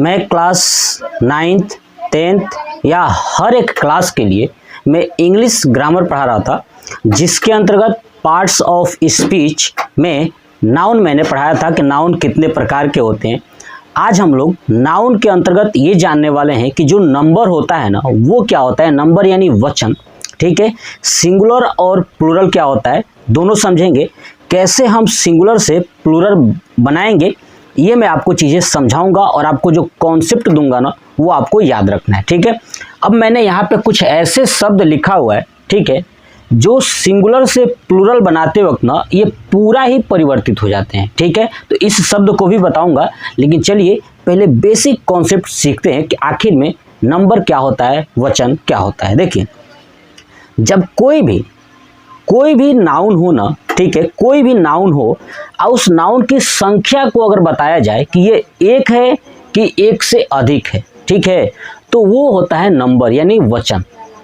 मैं class 9th 10th या हर एक क्लास के लिए मैं इंग्लिश ग्रामर पढ़ा रहा था, जिसके अंतर्गत पार्ट्स ऑफ स्पीच में नाउन मैंने पढ़ाया था कि नाउन कितने प्रकार के होते हैं। आज हम लोग नाउन के अंतर्गत ये जानने वाले हैं कि जो नंबर होता है ना, वो क्या होता है। नंबर यानी वचन, ठीक है। सिंगुलर और प्लूरल क्या होता है, दोनों समझेंगे। कैसे हम सिंगुलर से प्लूरल बनाएंगे, ये मैं आपको चीज़ें समझाऊंगा और आपको जो कॉन्सेप्ट दूंगा ना, वो आपको याद रखना है, ठीक है। अब मैंने यहाँ पे कुछ ऐसे शब्द लिखा हुआ है, ठीक है, जो सिंगुलर से प्लूरल बनाते वक्त ना ये पूरा ही परिवर्तित हो जाते हैं, ठीक है। तो इस शब्द को भी बताऊंगा, लेकिन चलिए पहले बेसिक कॉन्सेप्ट सीखते हैं कि आखिर में नंबर क्या होता है, वचन क्या होता है। देखिए, जब कोई भी नाउन हो ना, ठीक है, कोई भी नाउन हो और उस नाउन की संख्या को अगर बताया जाए कि ये एक है कि एक से अधिक है, ठीक है, तो वो होता है नंबर यानी वचन,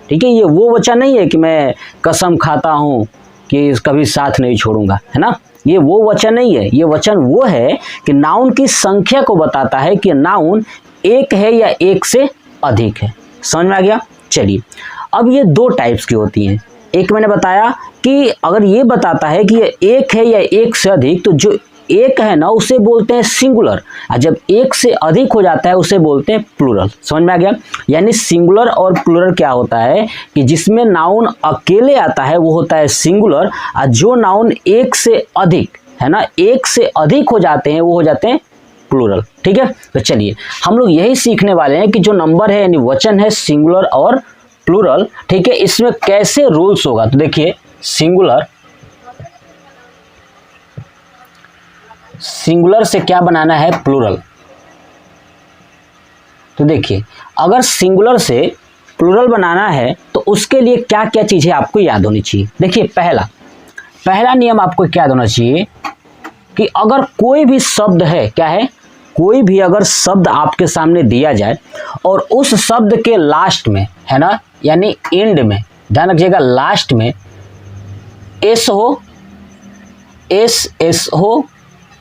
ठीक है। ये वो वचन नहीं है कि मैं कसम खाता हूँ कि कभी साथ नहीं छोड़ूंगा, है ना। ये वो वचन नहीं है। ये वचन वो है कि नाउन की संख्या को बताता है कि नाउन एक है या एक से अधिक है। समझ में आ गया। चलिए, अब ये दो टाइप्स की होती हैं। एक मैंने बताया कि अगर ये बताता है कि ये एक है या एक से अधिक, तो जो एक है ना उसे बोलते हैं सिंगुलर, और जब एक से अधिक हो जाता है उसे बोलते हैं प्लूरल। समझ में आ गया। यानी सिंगुलर और प्लूरल क्या होता है कि जिसमें नाउन अकेले आता है वो होता है सिंगुलर, और जो नाउन एक से अधिक है ना, एक से अधिक हो जाते हैं वो हो जाते हैं प्लूरल, ठीक है। तो चलिए हम लोग यही सीखने वाले हैं कि जो नंबर है यानी वचन है सिंगुलर और प्लूरल, ठीक है, इसमें कैसे रूल्स होगा। तो देखिए, सिंगुलर से क्या बनाना है, प्लूरल। तो देखिए, अगर सिंगुलर से प्लूरल बनाना है तो उसके लिए क्या क्या चीजें आपको याद होनी चाहिए। देखिए, पहला नियम आपको क्या याद होना चाहिए कि अगर कोई भी शब्द है, क्या है, कोई भी अगर शब्द आपके सामने दिया जाए और उस शब्द के लास्ट में, है ना, यानी एंड में, ध्यान रखिएगा, लास्ट में एस हो, एस हो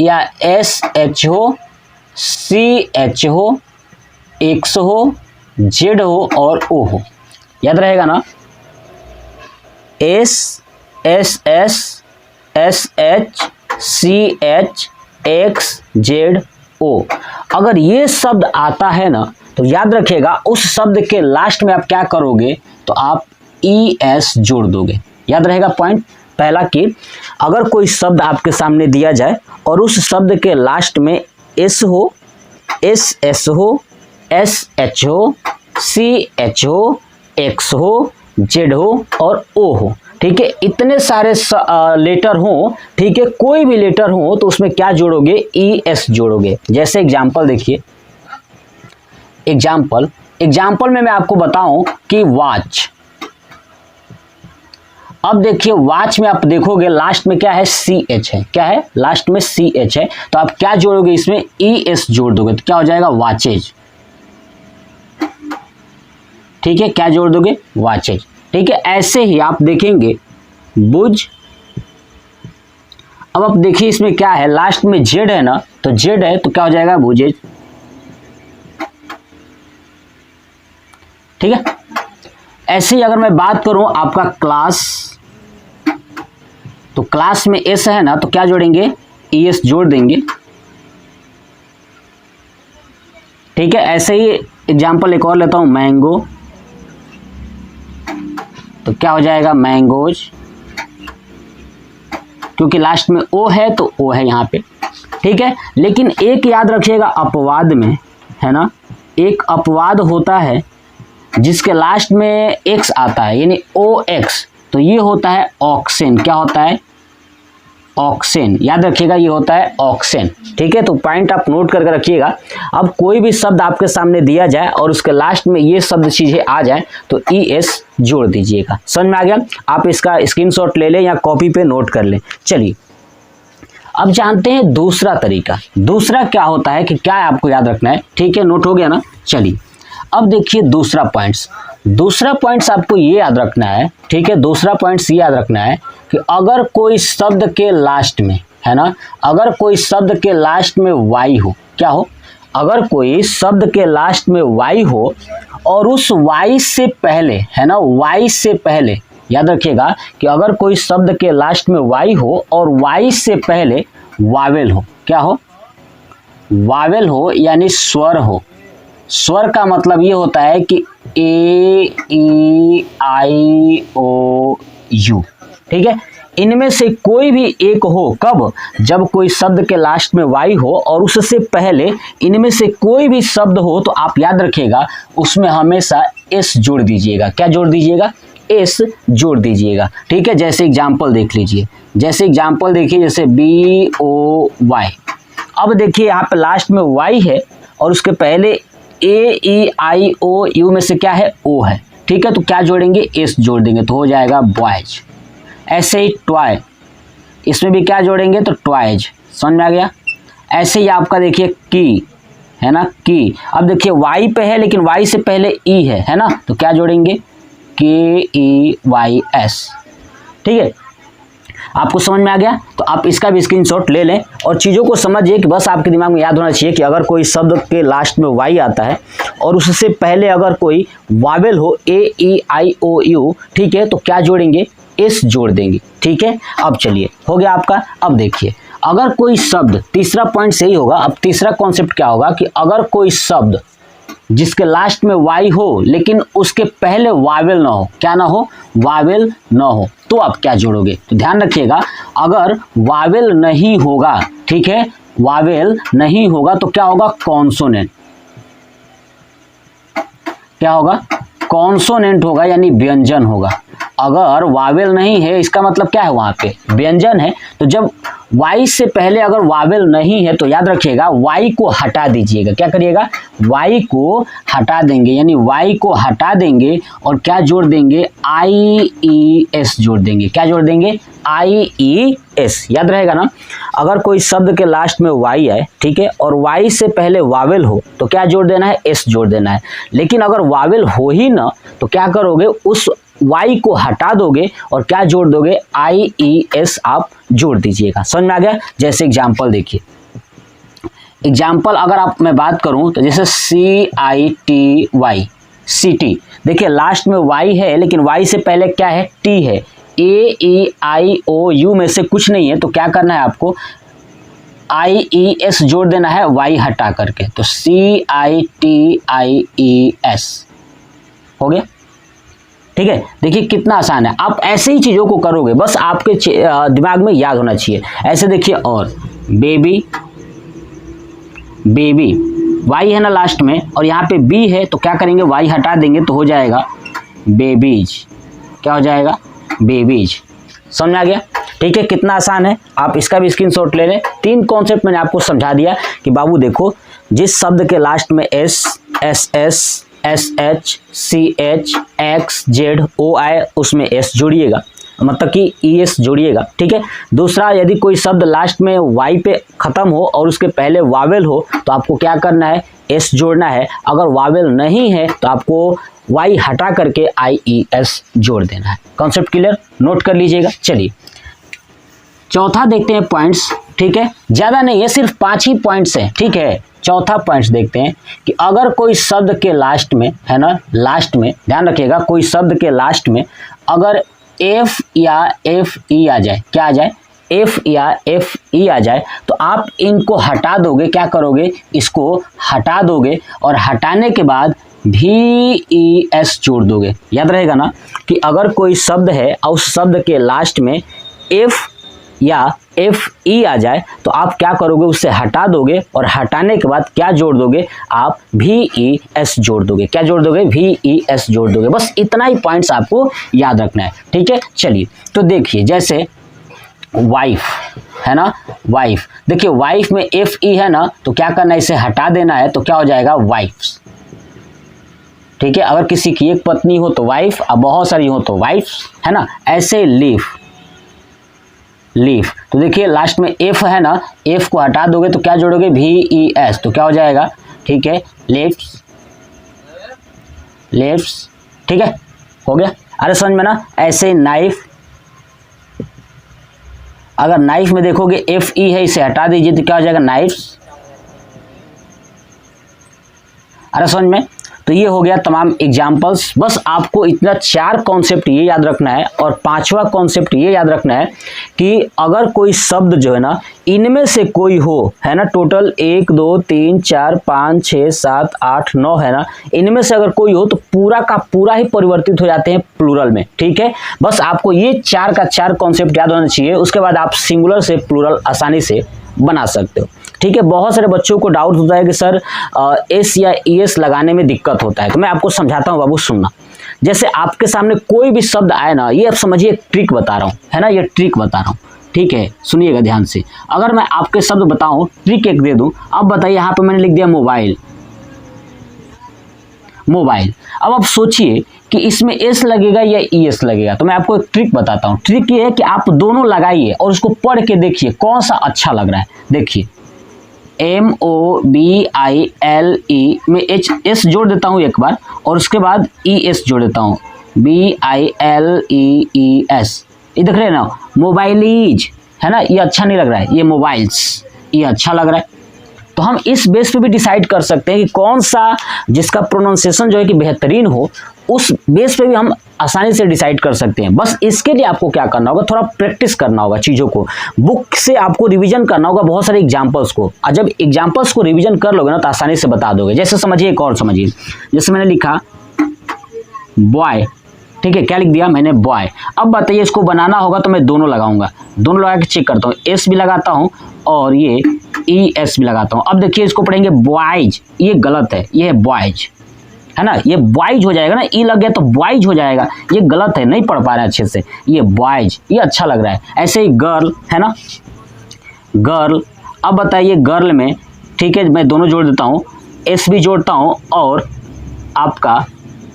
या एस एच हो, सी एच हो, एक्स हो, जेड हो और ओ हो। याद रहेगा ना, S S S, S H, C H, X, Z, O. अगर ये शब्द आता है ना, तो याद रखिएगा उस शब्द के लास्ट में आप क्या करोगे, तो आप ई एस जोड़ दोगे। याद रहेगा पॉइंट पहला कि अगर कोई शब्द आपके सामने दिया जाए और उस शब्द के लास्ट में एस हो, एस एस हो, एस एच हो, सी एच हो, एक्स हो, जेड हो और ओ हो, ठीक है, इतने सारे लेटर हो, ठीक है, कोई भी लेटर हो तो उसमें क्या जोड़ोगे, ई एस जोड़ोगे। जैसे एग्जाम्पल देखिए, एग्जाम्पल में मैं आपको बताऊं कि वॉच। अब देखिए, वॉच में आप देखोगे लास्ट में क्या है, सी एच है, क्या है, लास्ट में सी एच है, तो आप क्या जोड़ोगे, इसमें ई एस जोड़ दोगे, तो क्या हो जाएगा, वॉचेज, ठीक है, क्या जोड़ दोगे, वॉचेज, ठीक है। ऐसे ही आप देखेंगे बुज। अब आप देखिए इसमें क्या है, लास्ट में जेड है ना, तो जेड है तो क्या हो जाएगा, बुजेज, ठीक है। ऐसे ही अगर मैं बात करूं आपका क्लास, तो क्लास में एस है ना, तो क्या जोड़ेंगे, ई एस जोड़ देंगे, ठीक है। ऐसे ही एग्जाम्पल एक और लेता हूं, मैंगो, तो क्या हो जाएगा, मैंगोज, क्योंकि लास्ट में ओ है तो ओ है यहाँ पे, ठीक है। लेकिन एक याद रखिएगा, अपवाद में, है ना, एक अपवाद होता है जिसके लास्ट में एक्स आता है, यानी ओ एक्स, तो ये होता है ऑक्सेन। क्या होता है, ऑक्सेन, याद रखिएगा, ये होता है ऑक्सेन, ठीक है। तो पॉइंट आप नोट करके रखिएगा। अब कोई भी शब्द आपके सामने दिया जाए और उसके लास्ट में ये शब्द चीजें आ जाए तो ई एस जोड़ दीजिएगा। समझ में आ गया। आप इसका स्क्रीनशॉट ले लें या कॉपी पे नोट कर लें। चलिए, अब जानते हैं दूसरा तरीका। दूसरा क्या होता है कि क्या आपको याद रखना है, ठीक है, नोट हो गया ना। चलिए, अब देखिए दूसरा पॉइंट्स आपको ये याद रखना है, ठीक है। दूसरा पॉइंट्स ये याद रखना है कि अगर कोई शब्द के लास्ट में, है ना, अगर कोई शब्द के लास्ट में वाई हो, क्या हो, अगर कोई शब्द के लास्ट में वाई हो और उस वाई से पहले, है ना, वाई से पहले, याद रखिएगा कि अगर कोई शब्द के लास्ट में वाई हो और वाई से पहले वावेल हो, क्या हो, वावेल हो यानी स्वर हो। स्वर का मतलब ये होता है कि ए ई आई ओ यू, ठीक है, इनमें से कोई भी एक हो। कब? जब कोई शब्द के लास्ट में वाई हो और उससे पहले इनमें से कोई भी शब्द हो तो आप याद रखिएगा उसमें हमेशा एस जोड़ दीजिएगा। क्या जोड़ दीजिएगा? एस जोड़ दीजिएगा, ठीक है। जैसे एग्जाम्पल देख लीजिए, जैसे एग्जाम्पल देखिए, जैसे बी ओ वाई। अब देखिए यहाँ पे लास्ट में वाई है और उसके पहले ए ई आई ओ यू में से क्या है? ओ है, ठीक है। तो क्या जोड़ेंगे? एस जोड़ देंगे तो हो जाएगा बॉयज। ऐसे ही ट्वाय, इसमें भी क्या जोड़ेंगे? तो ट्वाइज। समझ में आ गया? ऐसे ही आपका देखिए की, है ना, की। अब देखिए वाई पे है लेकिन वाई से पहले ई है ना, तो क्या जोड़ेंगे? के ई वाई एस, ठीक है। आपको समझ में आ गया? तो आप इसका भी स्क्रीनशॉट ले लें और चीज़ों को समझिए कि बस आपके दिमाग में याद होना चाहिए कि अगर कोई शब्द के लास्ट में वाई आता है और उससे पहले अगर कोई वावेल हो ए ई आई ओ यू, ठीक है, तो क्या जोड़ेंगे? एस जोड़ देंगे, ठीक है। अब चलिए, हो गया आपका। अब देखिए, अगर कोई शब्द, तीसरा पॉइंट सही होगा। अब तीसरा कॉन्सेप्ट क्या होगा कि अगर कोई शब्द जिसके लास्ट में वाई हो लेकिन उसके पहले वावेल ना हो, क्या ना हो? वावेल ना हो, तो आप क्या जोड़ोगे? तो ध्यान रखिएगा, अगर वावेल नहीं होगा, ठीक है, वावेल नहीं होगा तो क्या होगा? कॉन्सोनेंट। क्या होगा? कॉन्सोनेंट होगा यानी व्यंजन होगा। अगर वावेल नहीं है इसका मतलब क्या है? वहां पे व्यंजन है। तो जब वाई से पहले अगर वावेल नहीं है तो याद रखिएगा वाई को हटा दीजिएगा। क्या करिएगा? वाई को हटा देंगे, यानी वाई को हटा देंगे और क्या जोड़ देंगे? आई ई एस जोड़ देंगे। क्या जोड़ देंगे? आई ई एस। याद रहेगा ना? अगर कोई शब्द के लास्ट में वाई है, ठीक है, और वाई से पहले वावेल हो तो क्या जोड़ देना है? एस जोड़ देना है। लेकिन अगर वावेल हो ही ना तो क्या करोगे? उस वाई को हटा दोगे और क्या जोड़ दोगे? आई ई एस आप जोड़ दीजिएगा। समझ में आ गया? जैसे एग्जाम्पल देखिए, एग्जाम्पल अगर आप मैं बात करूं तो जैसे C I T Y, city. देखिए लास्ट में वाई है लेकिन वाई से पहले क्या है? टी है। ए ई आई ओ यू में से कुछ नहीं है तो क्या करना है आपको? आई ई एस जोड़ देना है वाई हटा करके, तो सी I T I E S हो गया, ठीक है। देखिए कितना आसान है। आप ऐसे ही चीज़ों को करोगे, बस आपके दिमाग में याद होना चाहिए। ऐसे देखिए, और बेबी, बेबी वाई है ना लास्ट में और यहाँ पे बी है तो क्या करेंगे? वाई हटा देंगे तो हो जाएगा बेबीज। क्या हो जाएगा? बेबीज। समझ में आ गया? ठीक है, कितना आसान है। आप इसका भी स्क्रीनशॉट ले लें। 3 कॉन्सेप्ट मैंने आपको समझा दिया कि बाबू देखो, जिस शब्द के लास्ट में S, S S, S H, C H, X, Z, O I, उसमें एस जोड़िएगा, मतलब कि ई एस जोड़िएगा, ठीक है। दूसरा, यदि कोई शब्द लास्ट में वाई पे खत्म हो और उसके पहले वावेल हो तो आपको क्या करना है? एस जोड़ना है। अगर वावेल नहीं है तो आपको वाई हटा करके आई ई एस जोड़ देना है। Concept clear? नोट कर लीजिएगा। चलिए चौथा देखते हैं पॉइंट्स, ठीक है, ज्यादा नहीं है, सिर्फ 5 ही पॉइंट्स हैं, ठीक है। चौथा पॉइंट्स देखते हैं कि अगर कोई शब्द के लास्ट में, है ना, लास्ट में ध्यान रखिएगा, कोई शब्द के लास्ट में अगर एफ या एफ ई आ जाए, क्या आ जाए? एफ या एफ ई आ जाए तो आप इनको हटा दोगे। क्या करोगे? इसको हटा दोगे और हटाने के बाद भी ई एस जोड़ दोगे। याद रहेगा ना कि अगर कोई शब्द है और उस शब्द के लास्ट में एफ या एफ ई आ जाए तो आप क्या करोगे? उससे हटा दोगे और हटाने के बाद क्या जोड़ दोगे? आप भी ई एस जोड़ दोगे। क्या जोड़ दोगे? भी ई एस जोड़ दोगे। बस इतना ही पॉइंट्स आपको याद रखना है, ठीक है। चलिए तो देखिए, जैसे वाइफ है ना, वाइफ, देखिए वाइफ में एफ ई है ना तो क्या करना है? इसे हटा देना है तो क्या हो जाएगा? वाइफ्स, ठीक है। अगर किसी की एक पत्नी हो तो वाइफ, अब बहुत सारी हो तो वाइफ्स, है ना। ऐसे लीफ, लीफ, तो देखिए लास्ट में एफ है ना, एफ को हटा दोगे तो क्या जोड़ोगे? भी ई एस, तो क्या हो जाएगा? ठीक है, लेफ्ट्स, लेफ्ट्स, ठीक है, हो गया। अरे समझ में ना। ऐसे नाइफ, अगर नाइफ में देखोगे एफ ई है, इसे हटा दीजिए तो क्या हो जाएगा? नाइफ्स, आ रहा समझ में। तो ये हो गया तमाम एग्जाम्पल्स। बस आपको इतना 4 कॉन्सेप्ट ये याद रखना है और 5वां कॉन्सेप्ट ये याद रखना है कि अगर कोई शब्द जो है ना इनमें से कोई हो, है ना, टोटल 1 2 3 4 5 6 7 8 9 है ना, इनमें से अगर कोई हो तो पूरा का पूरा ही परिवर्तित हो जाते हैं प्लूरल में। ठीक है, बस आपको ये 4 का 4 कॉन्सेप्ट याद होना चाहिए। उसके बाद आप सिंगुलर से प्लूरल आसानी से बना सकते हो। ठीक है, बहुत सारे बच्चों को डाउट होता है कि सर एस या ईएस लगाने में दिक्कत होता है, तो मैं आपको समझाता हूँ बाबू, सुनना। जैसे आपके सामने कोई भी शब्द आए ना, ये आप समझिए एक ट्रिक बता रहा हूँ, है ना, ये ट्रिक बता रहा हूँ। ठीक है, सुनिएगा ध्यान से। अगर मैं आपके शब्द बताऊं, ट्रिक एक दे दूं, अब बताइए, यहाँ पे मैंने लिख दिया मोबाइल, मोबाइल। अब आप सोचिए कि इसमें एस लगेगा या ईएस लगेगा। तो मैं आपको एक ट्रिक बताता हूँ। ट्रिक ये है कि आप दोनों लगाइए और उसको पढ़ के देखिए कौन सा अच्छा लग रहा है। देखिए MOBILE में एस जोड़ देता हूँ एक बार और उसके बाद ES जोड़ देता हूँ, BILEES। ये देख रहे हैं ना, मोबाइलीज, है ना, ये अच्छा नहीं लग रहा है, ये मोबाइल्स, ये अच्छा लग रहा है। तो हम इस बेस पे भी डिसाइड कर सकते हैं कि कौन सा जिसका प्रोनाउंसिएशन जो है कि बेहतरीन हो, उस बेस पे भी हम आसानी से डिसाइड कर सकते हैं। बस इसके लिए आपको क्या करना होगा, थोड़ा प्रैक्टिस करना होगा चीज़ों को, बुक से आपको रिवीजन करना होगा बहुत सारे एग्जाम्पल्स को। और जब एग्जाम्पल्स को रिवीजन कर लोगे ना तो आसानी से बता दोगे। जैसे समझिए, एक और समझिए, जैसे मैंने लिखा बॉय, ठीक है, क्या लिख दिया मैंने, बॉय। अब बताइए इसको बनाना होगा तो मैं दोनों लगाऊंगा, दोनों लगा के चेक करता हूँ, एस भी लगाता हूँ और ये ES भी लगाता हूँ। अब देखिए इसको पढ़ेंगे बॉयज, ये गलत है, ये है बॉयज, है ना, ये बॉयज हो जाएगा ना, ई लग गया तो बॉयज हो जाएगा, ये गलत है, नहीं पढ़ पा रहे हैं अच्छे से, ये बॉयज, ये अच्छा लग रहा है। ऐसे ही गर्ल, है ना, गर्ल। अब बताइए गर्ल में, ठीक है, मैं दोनों जोड़ देता हूँ, एस भी जोड़ता हूँ और आपका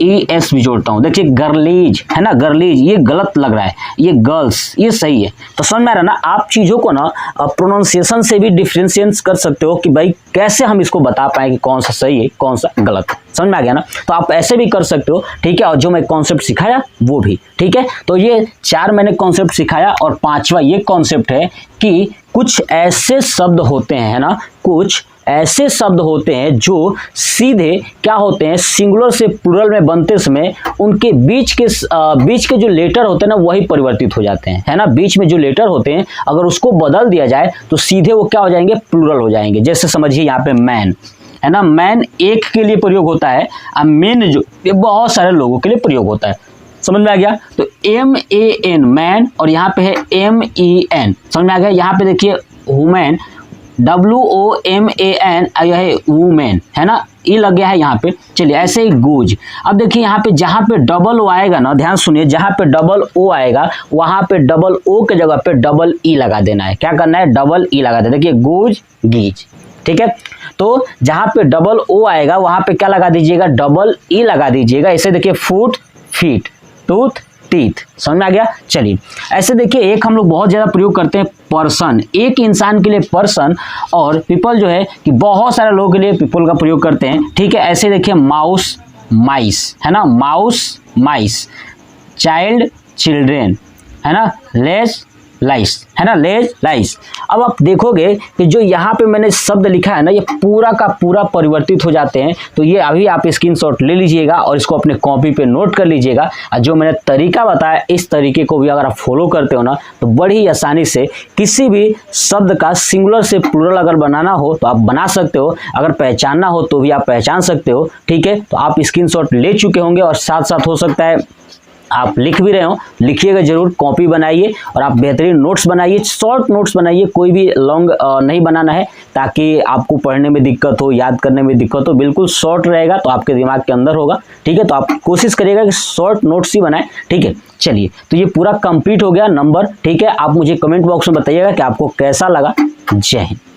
ES भी जोड़ता हूँ। देखिए गर्लीज, है ना, गर्लीज, ये गलत लग रहा है, ये गर्ल्स, ये सही है। तो समझ में आ रहा ना, आप चीज़ों को ना प्रोनाउंसिएशन से भी डिफ्रेंशिएट कर सकते हो कि भाई कैसे हम इसको बता पाए कि कौन सा सही है कौन सा गलत है। समझ में आ गया ना, तो आप ऐसे भी कर सकते हो। ठीक है, और जो मैं कॉन्सेप्ट सिखाया वो भी, ठीक है। तो ये 4 मैंने कॉन्सेप्ट सिखाया और 5वां ये कॉन्सेप्ट है कि कुछ ऐसे शब्द होते हैं, है ना, कुछ ऐसे शब्द होते हैं जो सीधे क्या होते हैं, सिंगुलर से प्लूरल में बनते समय उनके बीच के जो लेटर होते हैं ना वही परिवर्तित हो जाते हैं, है ना। बीच में जो लेटर होते हैं अगर उसको बदल दिया जाए तो सीधे वो क्या हो जाएंगे, प्लूरल हो जाएंगे। जैसे समझिए यहाँ पे मैन, है ना, मैन एक के लिए प्रयोग होता है, अब मेन जो ये बहुत सारे लोगों के लिए प्रयोग होता है। समझ में आ गया। तो MAN मैन और यहाँ पे है MEN, समझ में आ गया। यहाँ पे देखिए वुमेन, WOMAN, यह है वुमेन, है ना, ई लग गया है यहाँ पे। चलिए ऐसे ही गुज। अब देखिए यहाँ पे जहाँ पे डबल ओ आएगा ना, ध्यान सुनिए, जहाँ पे डबल ओ आएगा वहाँ पे डबल ओ के जगह पे डबल ई लगा देना है। क्या करना है, डबल ई लगा देना। देखिए गुज, गीज, ठीक है। तो जहाँ पे डबल ओ आएगा वहाँ पे क्या लगा दीजिएगा, डबल ई लगा दीजिएगा। ऐसे देखिए फुट, फीट, टूथ, टीथ। समझ में आ गया। चलिए ऐसे देखिए, एक हम लोग बहुत ज़्यादा प्रयोग करते हैं पर्सन, एक इंसान के लिए पर्सन, और पीपल जो है कि बहुत सारे लोगों के लिए पीपल का प्रयोग करते हैं। ठीक है, ऐसे देखिए माउस, माइस, है ना, माउस, माइस, चाइल्ड, चिल्ड्रेन, है ना, लेस, लाइस, है ना, लेज, लाइस। अब आप देखोगे कि जो यहाँ पे मैंने शब्द लिखा है ना, ये पूरा का पूरा परिवर्तित हो जाते हैं। तो ये अभी आप स्क्रीनशॉट ले लीजिएगा और इसको अपने कॉपी पे नोट कर लीजिएगा। और जो मैंने तरीका बताया, इस तरीके को भी अगर आप फॉलो करते हो ना तो बड़ी ही आसानी से किसी भी शब्द का सिंगुलर से प्लूरल अगर बनाना हो तो आप बना सकते हो, अगर पहचानना हो तो भी आप पहचान सकते हो। ठीक है, तो आप स्क्रीनशॉट ले चुके होंगे और साथ साथ हो सकता है आप लिख भी रहे हो, लिखिएगा जरूर, कॉपी बनाइए और आप बेहतरीन नोट्स बनाइए, शॉर्ट नोट्स बनाइए, कोई भी लॉन्ग नहीं बनाना है ताकि आपको पढ़ने में दिक्कत हो, याद करने में दिक्कत हो। बिल्कुल शॉर्ट रहेगा तो आपके दिमाग के अंदर होगा। ठीक है, तो आप कोशिश करिएगा कि शॉर्ट नोट्स ही बनाएं। ठीक है, चलिए तो ये पूरा कंप्लीट हो गया नंबर। ठीक है, आप मुझे कमेंट बॉक्स में बताइएगा कि आपको कैसा लगा। जय हिंद।